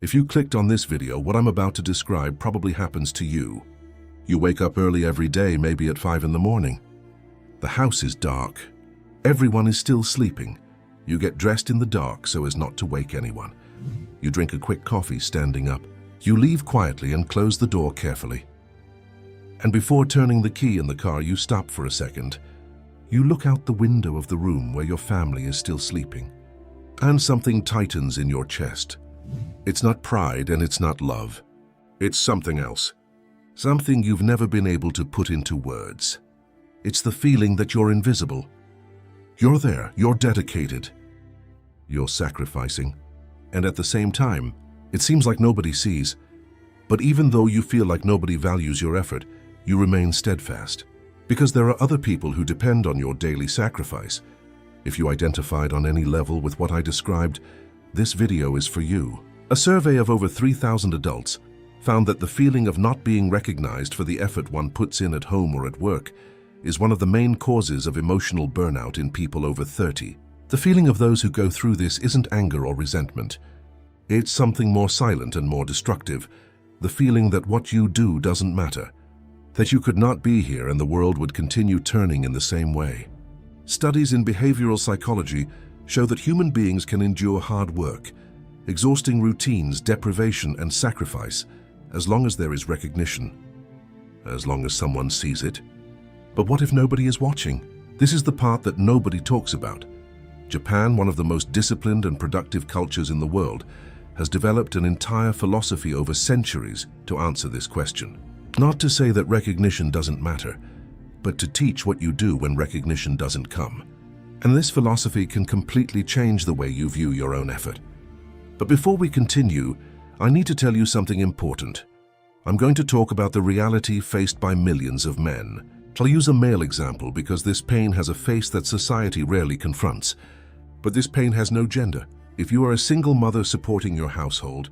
If you clicked on this video, what I'm about to describe probably happens to you. You wake up early every day, maybe at 5 in the morning. The house is dark. Everyone is still sleeping. You get dressed in the dark so as not to wake anyone. You drink a quick coffee standing up. You leave quietly and close the door carefully. And before turning the key in the car, you stop for a second. You look out the window of the room where your family is still sleeping. And something tightens in your chest. It's not pride and it's not love. It's something else. Something you've never been able to put into words. It's the feeling that you're invisible. You're there, you're dedicated. You're sacrificing. And at the same time, it seems like nobody sees. But even though you feel like nobody values your effort, you remain steadfast. Because there are other people who depend on your daily sacrifice. If you identified on any level with what I described, this video is for you. A survey of over 3,000 adults found that the feeling of not being recognized for the effort one puts in at home or at work is one of the main causes of emotional burnout in people over 30. The feeling of those who go through this isn't anger or resentment. It's something more silent and more destructive, the feeling that what you do doesn't matter, that you could not be here and the world would continue turning in the same way. Studies in behavioral psychology show that human beings can endure hard work, exhausting routines, deprivation, and sacrifice, as long as there is recognition, as long as someone sees it. But what if nobody is watching? This is the part that nobody talks about. Japan, one of the most disciplined and productive cultures in the world, has developed an entire philosophy over centuries to answer this question. Not to say that recognition doesn't matter, but to teach what you do when recognition doesn't come. And this philosophy can completely change the way you view your own effort. But before we continue, I need to tell you something important. I'm going to talk about the reality faced by millions of men. I'll use a male example because this pain has a face that society rarely confronts. But this pain has no gender. If you are a single mother supporting your household,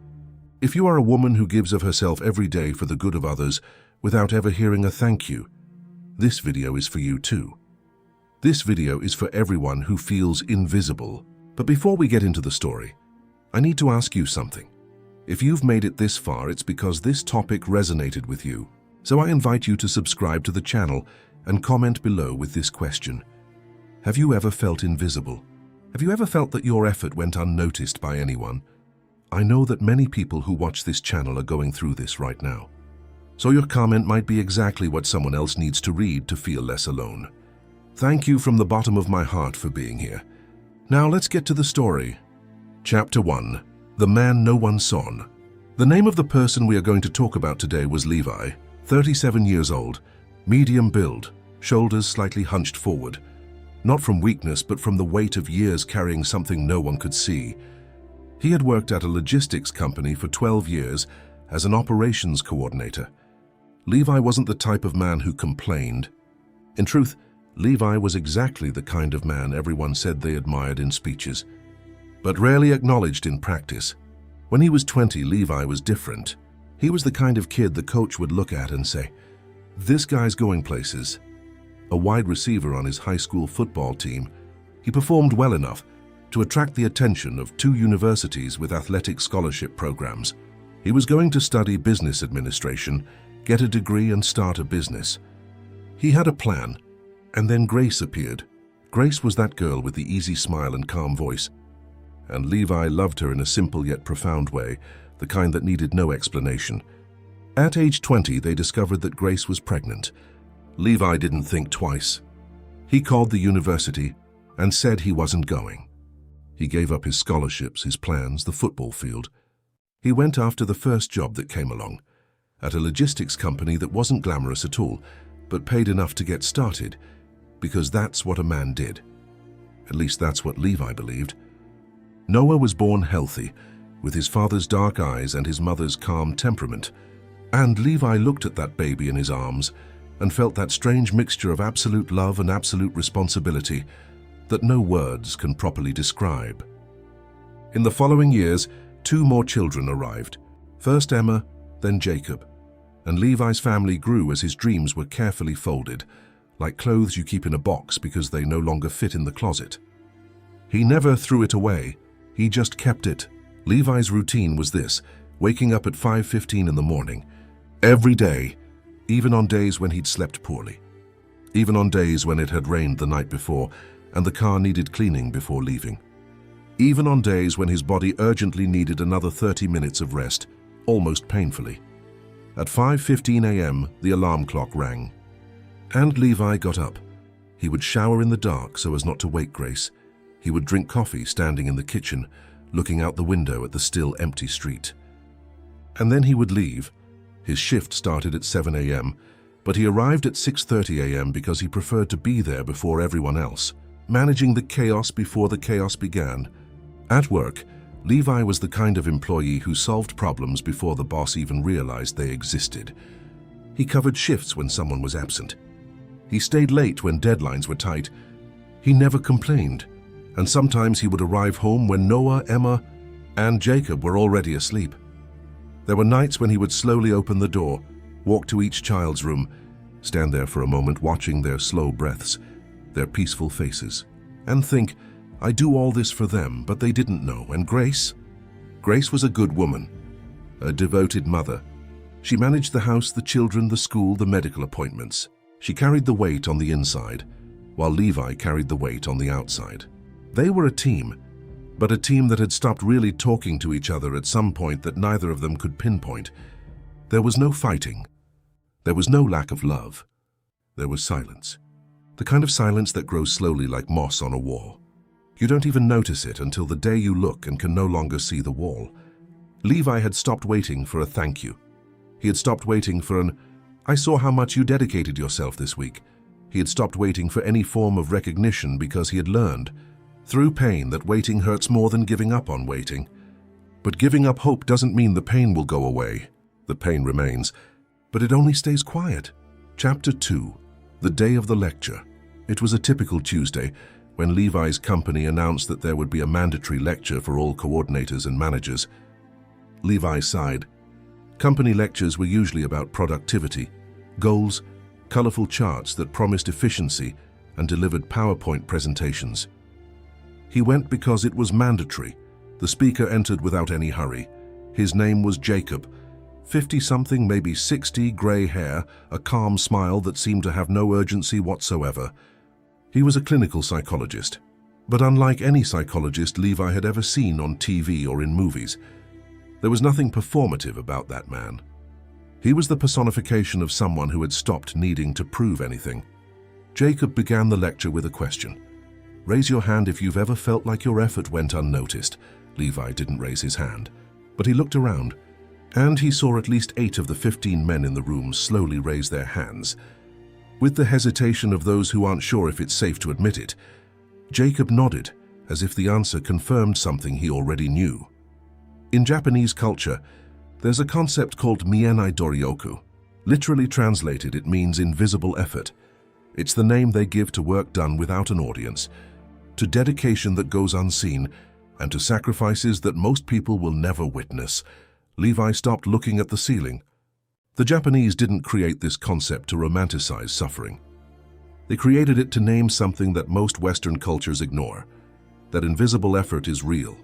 if you are a woman who gives of herself every day for the good of others without ever hearing a thank you, this video is for you too. This video is for everyone who feels invisible. But before we get into the story, I need to ask you something. If you've made it this far, it's because this topic resonated with you. So I invite you to subscribe to the channel and comment below with this question. Have you ever felt invisible? Have you ever felt that your effort went unnoticed by anyone? I know that many people who watch this channel are going through this right now. So your comment might be exactly what someone else needs to read to feel less alone. Thank you from the bottom of my heart for being here. Now let's get to the story. Chapter 1. The Man No One Saw. The name of the person we are going to talk about today was Levi, 37 years old, medium build, shoulders slightly hunched forward. Not from weakness, but from the weight of years carrying something no one could see. He had worked at a logistics company for 12 years as an operations coordinator. Levi wasn't the type of man who complained. In truth, Levi was exactly the kind of man everyone said they admired in speeches, but rarely acknowledged in practice. When he was 20, Levi was different. He was the kind of kid the coach would look at and say, "This guy's going places." A wide receiver on his high school football team, he performed well enough to attract the attention of 2 universities with athletic scholarship programs. He was going to study business administration, get a degree, and start a business. He had a plan, and then Grace appeared. Grace was that girl with the easy smile and calm voice, and Levi loved her in a simple yet profound way, the kind that needed no explanation. At age 20, they discovered that Grace was pregnant. Levi didn't think twice. He called the university and said he wasn't going. He gave up his scholarships, his plans, the football field. He went after the first job that came along, at a logistics company that wasn't glamorous at all, but paid enough to get started, because that's what a man did. At least that's what Levi believed. Noah was born healthy, with his father's dark eyes and his mother's calm temperament, and Levi looked at that baby in his arms and felt that strange mixture of absolute love and absolute responsibility that no words can properly describe. In the following years, 2 more children arrived, first Emma, then Jacob, and Levi's family grew as his dreams were carefully folded, like clothes you keep in a box because they no longer fit in the closet. He never threw it away, he just kept it, Levi's routine was this: waking up at 5:15 in the morning, every day, even on days when he'd slept poorly, even on days when it had rained the night before and the car needed cleaning before leaving, even on days when his body urgently needed another 30 minutes of rest, almost painfully. At 5:15 a.m., the alarm clock rang. And Levi got up. He would shower in the dark so as not to wake Grace. He would drink coffee standing in the kitchen, looking out the window at the still empty street. And then he would leave. His shift started at 7 a.m., but he arrived at 6:30 a.m. because he preferred to be there before everyone else, managing the chaos before the chaos began. At work, Levi was the kind of employee who solved problems before the boss even realized they existed. He covered shifts when someone was absent. He stayed late when deadlines were tight. He never complained, and sometimes he would arrive home when Noah, Emma, and Jacob were already asleep. There were nights when he would slowly open the door, walk to each child's room, stand there for a moment watching their slow breaths, their peaceful faces, and think, I do all this for them, but they didn't know. And Grace? Grace was a good woman, a devoted mother. She managed the house, the children, the school, the medical appointments. She carried the weight on the inside, while Levi carried the weight on the outside. They were a team, but a team that had stopped really talking to each other at some point that neither of them could pinpoint. There was no fighting. There was no lack of love. There was silence. The kind of silence that grows slowly like moss on a wall. You don't even notice it until the day you look and can no longer see the wall. Levi had stopped waiting for a thank you. He had stopped waiting for an, I saw how much you dedicated yourself this week. He had stopped waiting for any form of recognition because he had learned, through pain, that waiting hurts more than giving up on waiting. But giving up hope doesn't mean the pain will go away. The pain remains, but it only stays quiet. Chapter 2. The day of the lecture. It was a typical Tuesday when Levi's company announced that there would be a mandatory lecture for all coordinators and managers. Levi sighed. Company lectures were usually about productivity, goals, colorful charts that promised efficiency and delivered PowerPoint presentations. He went because it was mandatory. The speaker entered without any hurry. His name was Jacob. 50-something, maybe 60, gray hair, a calm smile that seemed to have no urgency whatsoever. He was a clinical psychologist, but unlike any psychologist Levi had ever seen on TV or in movies, there was nothing performative about that man. He was the personification of someone who had stopped needing to prove anything. Jacob began the lecture with a question. Raise your hand if you've ever felt like your effort went unnoticed. Levi didn't raise his hand, but he looked around, and he saw at least 8 of the 15 men in the room slowly raise their hands. With the hesitation of those who aren't sure if it's safe to admit it, Jacob nodded, as if the answer confirmed something he already knew. In Japanese culture, there's a concept called Mienai Doryoku. Literally translated, it means invisible effort. It's the name they give to work done without an audience, to dedication that goes unseen, and to sacrifices that most people will never witness. Levi stopped looking at the ceiling. The Japanese didn't create this concept to romanticize suffering. They created it to name something that most Western cultures ignore, that invisible effort is real,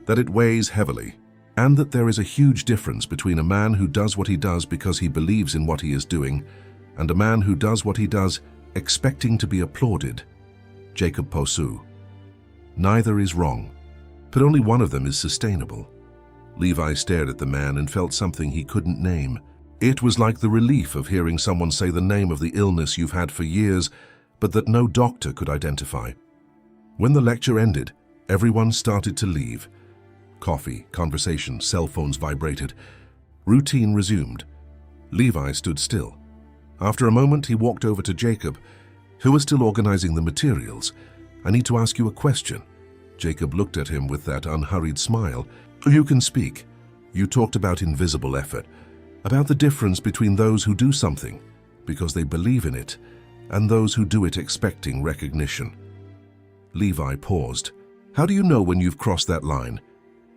that it weighs heavily, and that there is a huge difference between a man who does what he does because he believes in what he is doing, and a man who does what he does expecting to be applauded. Jacob Posu. Neither is wrong, but only one of them is sustainable. Levi stared at the man and felt something he couldn't name. It was like the relief of hearing someone say the name of the illness you've had for years, but that no doctor could identify. When the lecture ended, everyone started to leave. Coffee, conversation, cell phones vibrated. Routine resumed. Levi stood still. After a moment, he walked over to Jacob, who was still organizing the materials. I need to ask you a question. Jacob looked at him with that unhurried smile. You can speak. You talked about invisible effort, about the difference between those who do something because they believe in it and those who do it expecting recognition. Levi paused. How do you know when you've crossed that line?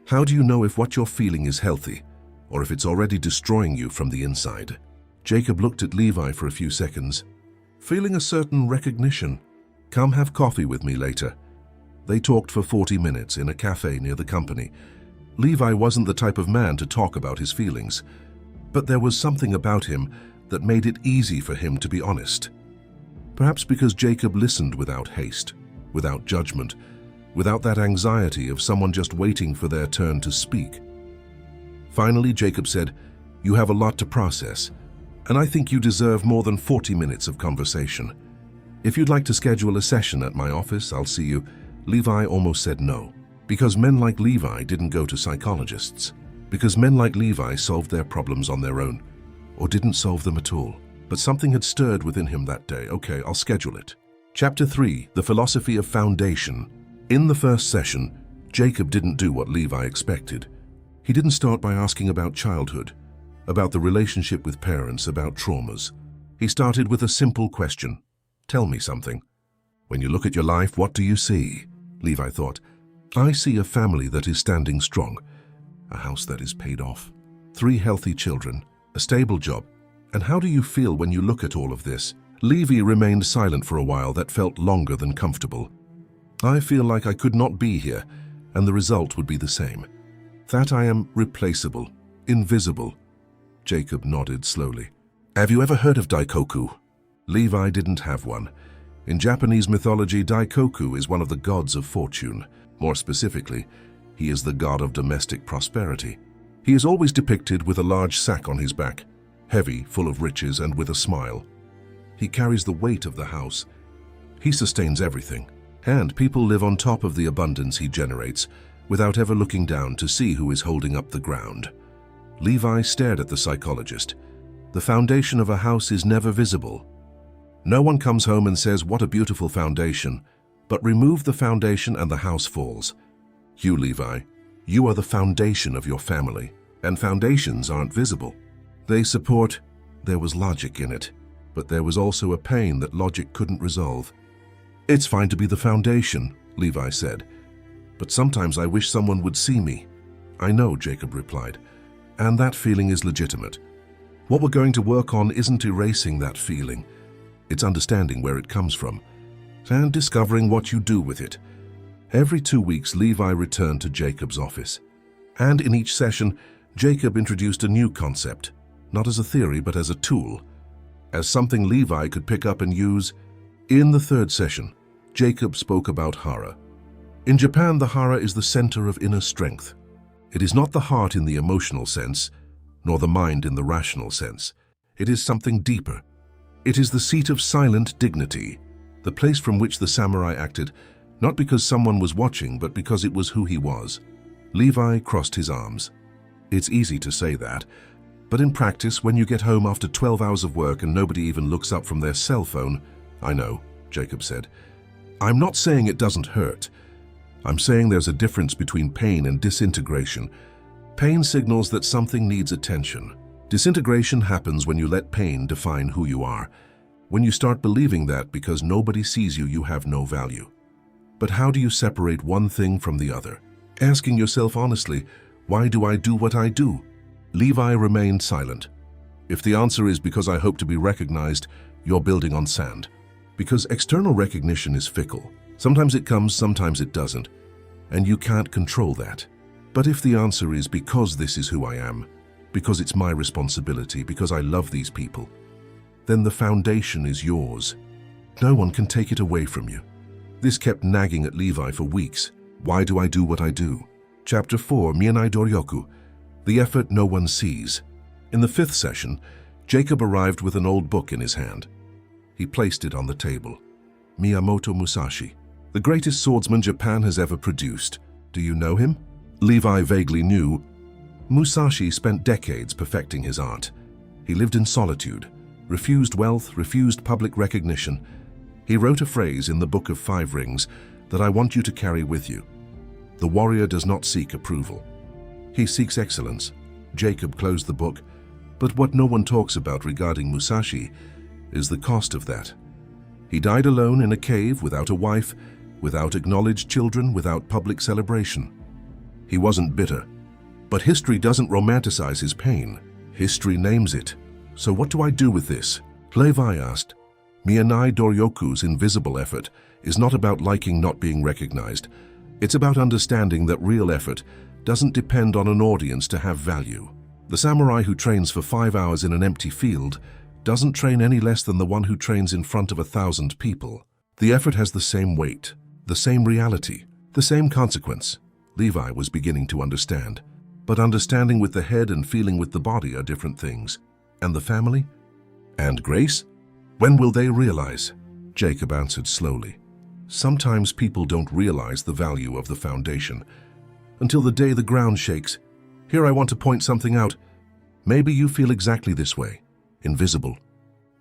How do you know if what you're feeling is healthy or if it's already destroying you from the inside? Jacob looked at Levi for a few seconds. Feeling a certain recognition. Come have coffee with me later. They talked for 40 minutes in a cafe near the company. Levi wasn't the type of man to talk about his feelings, but there was something about him that made it easy for him to be honest. Perhaps because Jacob listened without haste, without judgment, without that anxiety of someone just waiting for their turn to speak. Finally, Jacob said, "You have a lot to process, and I think you deserve more than 40 minutes of conversation. If you'd like to schedule a session at my office, I'll see you." Levi almost said no, because men like Levi didn't go to psychologists, because men like Levi solved their problems on their own, or didn't solve them at all. But something had stirred within him that day. Okay, I'll schedule it. Chapter 3, The Philosophy of Foundation. In the first session, Jacob didn't do what Levi expected. He didn't start by asking about childhood, about the relationship with parents, about traumas. He started with a simple question. Tell me something. When you look at your life, what do you see? Levi thought. I see a family that is standing strong, a house that is paid off, 3 healthy children, a stable job. And how do you feel when you look at all of this? Levi remained silent for a while that felt longer than comfortable. I feel like I could not be here, and the result would be the same. That I am replaceable, invisible. Jacob nodded slowly. Have you ever heard of Daikoku? Levi didn't have one. In Japanese mythology, Daikoku is one of the gods of fortune. More specifically, he is the god of domestic prosperity. He is always depicted with a large sack on his back, heavy, full of riches, and with a smile. He carries the weight of the house. He sustains everything, and people live on top of the abundance he generates, without ever looking down to see who is holding up the ground. Levi stared at the psychologist. The foundation of a house is never visible. No one comes home and says, "What a beautiful foundation," but remove the foundation and the house falls. You, Levi, you are the foundation of your family, and foundations aren't visible. They support. There was logic in it, but there was also a pain that logic couldn't resolve. It's fine to be the foundation, Levi said, but sometimes I wish someone would see me. I know, Jacob replied, and that feeling is legitimate. What we're going to work on isn't erasing that feeling. It's understanding where it comes from and discovering what you do with it. Every 2 weeks, Levi returned to Jacob's office, and in each session, Jacob introduced a new concept, not as a theory but as a tool, as something Levi could pick up and use. In the 3rd session, Jacob spoke about Hara. In Japan, the Hara is the center of inner strength. It is not the heart in the emotional sense, nor the mind in the rational sense. It is something deeper. It is the seat of silent dignity, the place from which the samurai acted, not because someone was watching, but because it was who he was. Levi crossed his arms. It's easy to say that, but in practice, when you get home after 12 hours of work and nobody even looks up from their cell phone, I know, Jacob said. I'm not saying it doesn't hurt. I'm saying there's a difference between pain and disintegration. Pain signals that something needs attention. Disintegration happens when you let pain define who you are. When you start believing that because nobody sees you, you have no value. But how do you separate one thing from the other? Asking yourself honestly, why do I do what I do? Levi remained silent. If the answer is because I hope to be recognized, you're building on sand. Because external recognition is fickle. Sometimes it comes, sometimes it doesn't, and you can't control that. But if the answer is because this is who I am, because it's my responsibility, because I love these people, then the foundation is yours. No one can take it away from you. This kept nagging at Levi for weeks. Why do I do what I do? Chapter 4, Mienai Doryoku, the effort no one sees. In the 5th session, Jacob arrived with an old book in his hand. He placed it on the table. Miyamoto Musashi, the greatest swordsman Japan has ever produced. Do you know him? Levi vaguely knew. Musashi spent decades perfecting his art. He lived in solitude, refused wealth, refused public recognition. He wrote a phrase in the Book of 5 Rings that I want you to carry with you. The warrior does not seek approval. He seeks excellence. Jacob closed the book, but what no one talks about regarding Musashi is the cost of that. He died alone in a cave without a wife, without acknowledged children, without public celebration. He wasn't bitter. But history doesn't romanticize his pain. History names it. So what do I do with this? Levi asked. Mienai Doryoku's invisible effort is not about liking not being recognized. It's about understanding that real effort, doesn't depend on an audience to have value. The samurai who trains for 5 hours in an empty field doesn't train any less than the one who trains in front of 1,000 people. The effort has the same weight, the same reality, the same consequence. Levi was beginning to understand. But understanding with the head and feeling with the body are different things. And the family? And Grace? When will they realize? Jacob answered slowly. Sometimes people don't realize the value of the foundation until the day the ground shakes. Here I want to point something out. Maybe you feel exactly this way, invisible,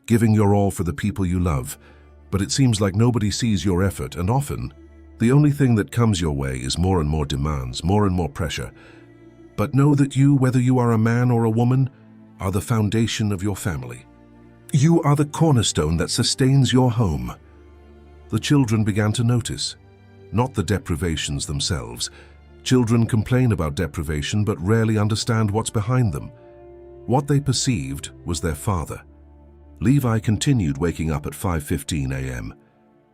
giving your all for the people you love, but it seems like nobody sees your effort, and often the only thing that comes your way is more and more demands, more and more pressure. But know that you, whether you are a man or a woman, are the foundation of your family. You are the cornerstone that sustains your home. The children began to notice, not the deprivations themselves. Children complain about deprivation but rarely understand what's behind them. What they perceived was their father. Levi continued waking up at 5:15 a.m.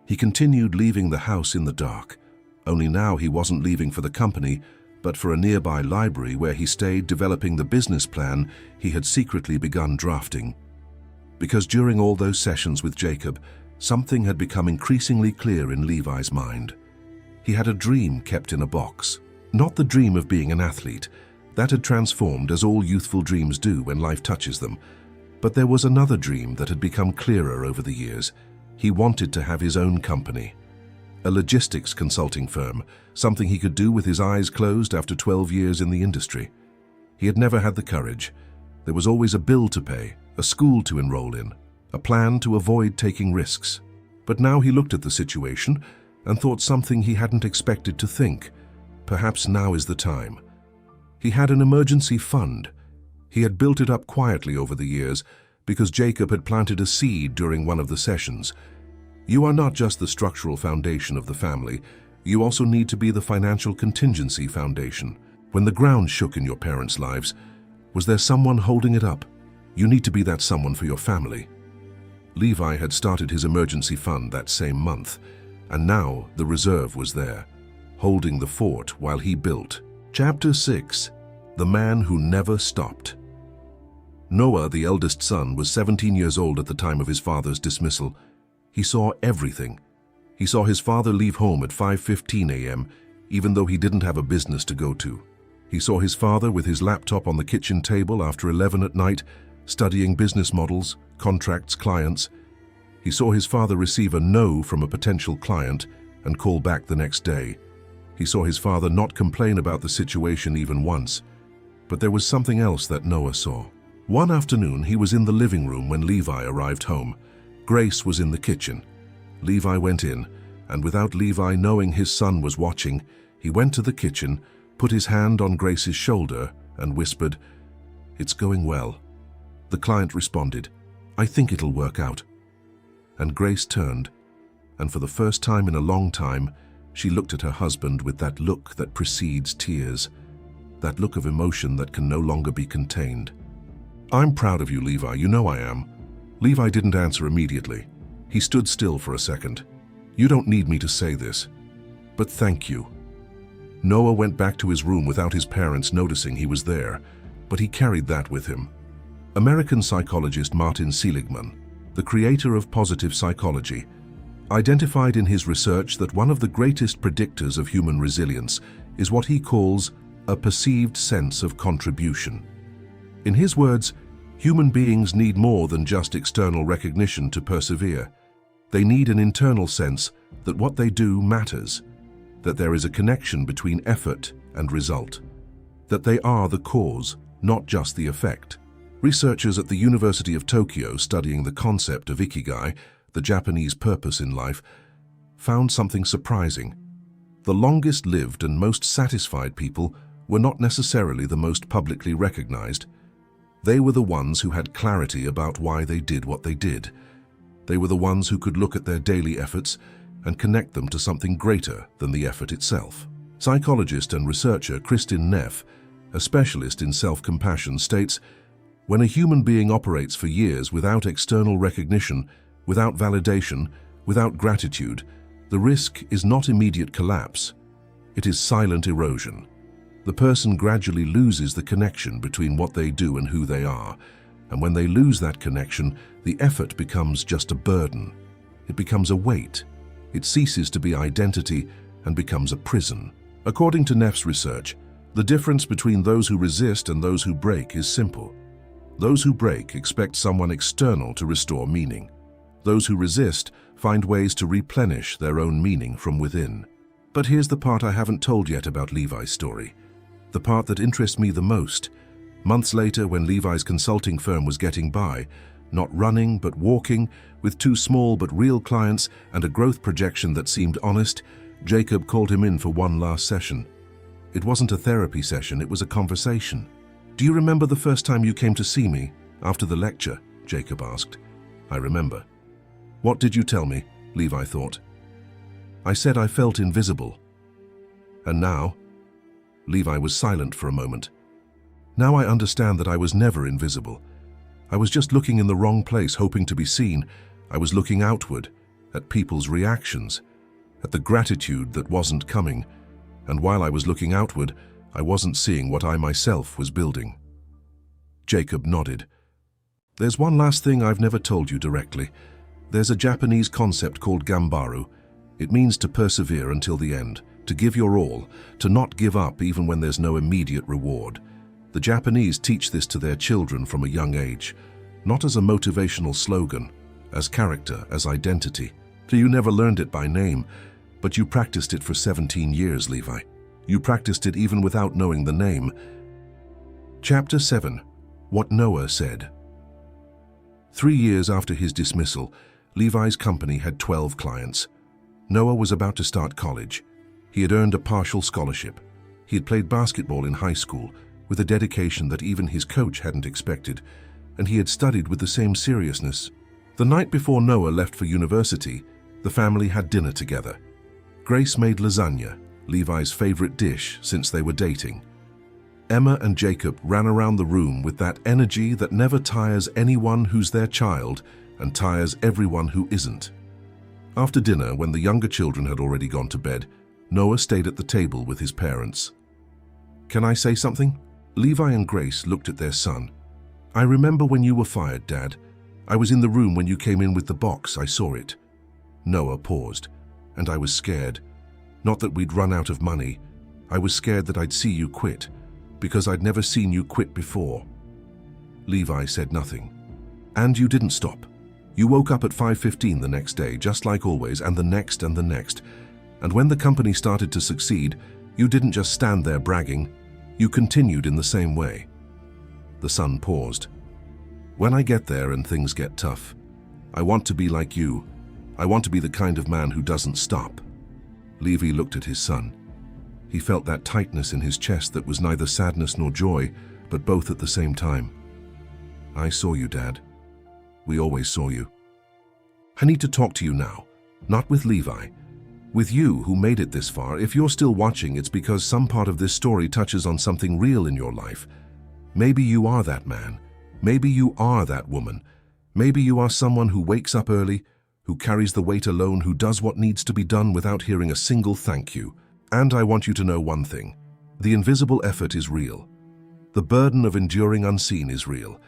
He continued leaving the house in the dark, only now he wasn't leaving for the company, but for a nearby library where he stayed developing the business plan he had secretly begun drafting. Because during all those sessions with Jacob, something had become increasingly clear in Levi's mind. He had a dream kept in a box. Not the dream of being an athlete. That had transformed as all youthful dreams do when life touches them. But there was another dream that had become clearer over the years. He wanted to have his own company. A logistics consulting firm, something he could do with his eyes closed after 12 years in the industry. He had never had the courage. There was always a bill to pay, a school to enroll in, a plan to avoid taking risks. But now he looked at the situation and thought something he hadn't expected to think. Perhaps now is the time. He had an emergency fund. He had built it up quietly over the years because Jacob had planted a seed during one of the sessions. You are not just the structural foundation of the family, you also need to be the financial contingency foundation. When the ground shook in your parents' lives, was there someone holding it up? You need to be that someone for your family. Levi had started his emergency fund that same month, and now the reserve was there, holding the fort while he built. Chapter 6. The Man Who Never Stopped. Noah, the eldest son, was 17 years old at the time of his father's dismissal. He saw everything. He saw his father leave home at 5:15 a.m., even though he didn't have a business to go to. He saw his father with his laptop on the kitchen table after 11 at night, studying business models, contracts, clients. He saw his father receive a no from a potential client and call back the next day. He saw his father not complain about the situation even once. But there was something else that Noah saw. One afternoon, he was in the living room when Levi arrived home. Grace was in the kitchen. Levi went in, and without Levi knowing his son was watching, he went to the kitchen, put his hand on Grace's shoulder, and whispered, "It's going well." The client responded, "I think it'll work out." And Grace turned, and for the first time in a long time, she looked at her husband with that look that precedes tears, that look of emotion that can no longer be contained. "I'm proud of you, Levi, you know I am." Levi didn't answer immediately. He stood still for a second. "You don't need me to say this, but thank you." Noah went back to his room without his parents noticing he was there, but he carried that with him. American psychologist Martin Seligman, the creator of positive psychology, identified in his research that one of the greatest predictors of human resilience is what he calls a perceived sense of contribution. In his words, human beings need more than just external recognition to persevere. They need an internal sense that what they do matters, that there is a connection between effort and result, that they are the cause, not just the effect. Researchers at the University of Tokyo studying the concept of Ikigai, the Japanese purpose in life, found something surprising. The longest-lived and most satisfied people were not necessarily the most publicly recognized. They were the ones who had clarity about why they did what they did. They were the ones who could look at their daily efforts and connect them to something greater than the effort itself. Psychologist and researcher Kristin Neff, a specialist in self-compassion, states, "When a human being operates for years without external recognition, without validation, without gratitude, the risk is not immediate collapse. It is silent erosion. The person gradually loses the connection between what they do and who they are, and when they lose that connection, the effort becomes just a burden. It becomes a weight. It ceases to be identity and becomes a prison. According to Neff's research, the difference between those who resist and those who break is simple. Those who break expect someone external to restore meaning. Those who resist find ways to replenish their own meaning from within. But here's the part I haven't told yet about Levi's story. The part that interests me the most. Months later, when Levi's consulting firm was getting by, not running but walking, with 2 small but real clients and a growth projection that seemed honest, Jacob called him in for one last session. It wasn't a therapy session, it was a conversation. "Do you remember the first time you came to see me, after the lecture?" Jacob asked. "I remember." "What did you tell me?" Levi thought. "I said I felt invisible." "And now?" Levi was silent for a moment. "Now I understand that I was never invisible. I was just looking in the wrong place, hoping to be seen. I was looking outward, at people's reactions, at the gratitude that wasn't coming. And while I was looking outward, I wasn't seeing what I myself was building." Jacob nodded. "There's one last thing I've never told you directly. There's a Japanese concept called Gambaru. It means to persevere until the end, to give your all, to not give up even when there's no immediate reward. The Japanese teach this to their children from a young age, not as a motivational slogan, as character, as identity. So you never learned it by name, but you practiced it for 17 years, Levi. You practiced it even without knowing the name." Chapter 7. What Noah Said. 3 years after his dismissal, Levi's company had 12 clients. Noah was about to start college. He had earned a partial scholarship. He had played basketball in high school with a dedication that even his coach hadn't expected, and he had studied with the same seriousness. The night before Noah left for university, the family had dinner together. Grace made lasagna, Levi's favorite dish since they were dating. Emma and Jacob ran around the room with that energy that never tires anyone who's their child and tires everyone who isn't. After dinner, when the younger children had already gone to bed, Noah stayed at the table with his parents. "Can I say something?" Levi and Grace looked at their son. "I remember when you were fired, Dad. I was in the room when you came in with the box. I saw it." Noah paused, and I was scared. Not that we'd run out of money. I was scared that I'd see you quit, because I'd never seen you quit before. Levi said nothing. "And you didn't stop. You woke up at 5:15 the next day, just like always, and the next and the next. And when the company started to succeed, you didn't just stand there bragging. You continued in the same way." The son paused. "When I get there and things get tough, I want to be like you. I want to be the kind of man who doesn't stop." Levi looked at his son. He felt that tightness in his chest that was neither sadness nor joy, but both at the same time. "I saw you, Dad. We always saw you. I need to talk to you now, not with Levi. With you who made it this far. If you're still watching, it's because some part of this story touches on something real in your life. Maybe you are that man. Maybe you are that woman. Maybe you are someone who wakes up early, who carries the weight alone, who does what needs to be done without hearing a single thank you. And I want you to know one thing. The invisible effort is real. The burden of enduring unseen is real.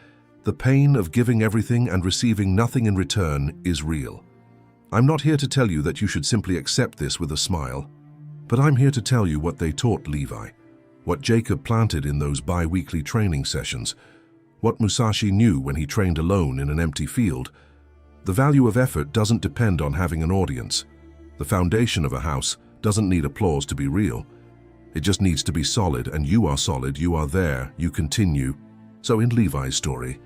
The pain of giving everything and receiving nothing in return is real. I'm not here to tell you that you should simply accept this with a smile, but I'm here to tell you what they taught Levi, what Jacob planted in those bi-weekly training sessions, what Musashi knew when he trained alone in an empty field. The value of effort doesn't depend on having an audience. The foundation of a house doesn't need applause to be real. It just needs to be solid, and you are solid, you are there, you continue. So in Levi's story,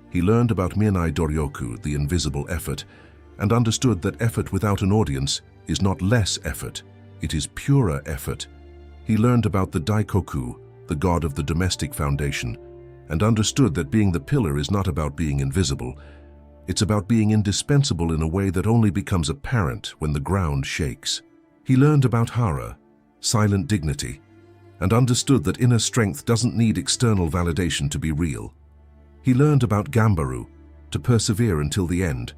he learned about Mienai Doryoku, the invisible effort, and understood that effort without an audience is not less effort, it is purer effort. He learned about the Daikoku, the god of the domestic foundation, and understood that being the pillar is not about being invisible. It's about being indispensable in a way that only becomes apparent when the ground shakes. He learned about Hara, silent dignity, and understood that inner strength doesn't need external validation to be real. He learned about Gambaru, to persevere until the end,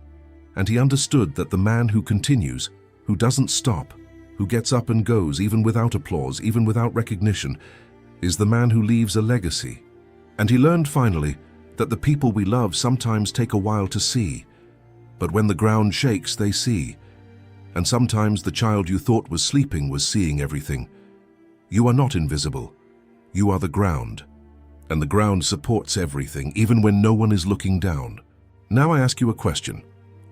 and he understood that the man who continues, who doesn't stop, who gets up and goes even without applause, even without recognition, is the man who leaves a legacy. And he learned finally that the people we love sometimes take a while to see, but when the ground shakes, they see. And sometimes the child you thought was sleeping was seeing everything. You are not invisible. You are the ground. And the ground supports everything, even when no one is looking down. Now I ask you a question.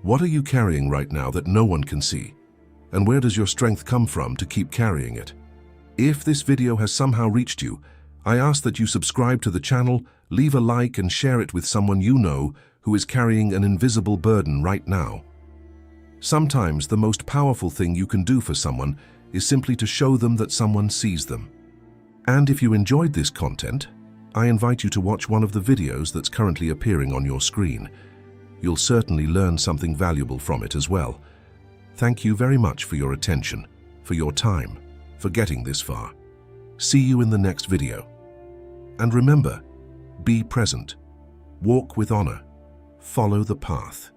What are you carrying right now that no one can see? And where does your strength come from to keep carrying it? If this video has somehow reached you, I ask that you subscribe to the channel, leave a like and share it with someone you know who is carrying an invisible burden right now. Sometimes the most powerful thing you can do for someone is simply to show them that someone sees them. And if you enjoyed this content, I invite you to watch one of the videos that's currently appearing on your screen. You'll certainly learn something valuable from it as well. Thank you very much for your attention, for your time, for getting this far. See you in the next video. And remember, be present, walk with honor, follow the path.